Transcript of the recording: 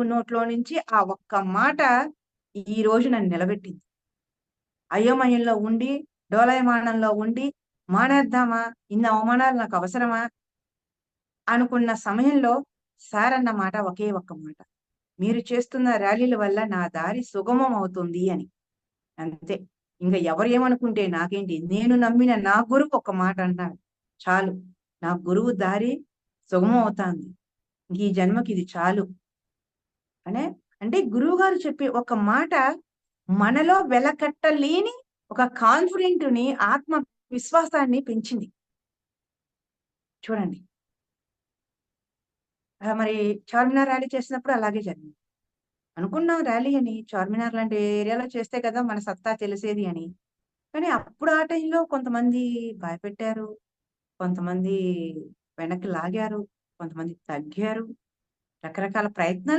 నోట్లో నుంచి ఆ ఒక్క మాట ఈ రోజు నన్ను నిలబెట్టింది. అయోమయంలో ఉండి, డోలాయమానంలో ఉండి, మానేద్దామా? ఇన్ని అవమానాలు నాకు అవసరమా? అనుకున్న సమయంలో సార్ అన్న మాట ఒకే ఒక్క మాట. మీరు చేస్తున్న ర్యాలీల వల్ల నా దారి సుగమం అవుతుంది అని. అంతే. ఇంక ఎవరు ఏమనుకుంటే నాకేంటి? నేను నమ్మిన నా గురువు ఒక మాట అన్నాడు. చాలు. నా గురువు దారి సుగమం అవుతాంది. ఇంక ఈ జన్మకి ఇది చాలు అనే అంటే గురువుగారు చెప్పే ఒక మాట మనలో వెలకట్టలేని ఒక కాన్ఫిడెంట్‌ని, ఆత్మ విశ్వాసాన్ని పెంచింది. చూడండి. మరి చార్మినార్ ర్యాలీ చేసినప్పుడు అలాగే జరిగింది. అనుకున్నాం ర్యాలీ అని. చార్మినార్ లాంటి ఏరియాలో చేస్తే కదా మన సత్తా తెలిసేది అని. కానీ అప్పుడు ఆ టైంలో కొంతమంది భయపెట్టారు. కొంతమంది వెనక్కి లాగారు. కొంతమంది తగ్గారు. రకరకాల ప్రయత్నాలు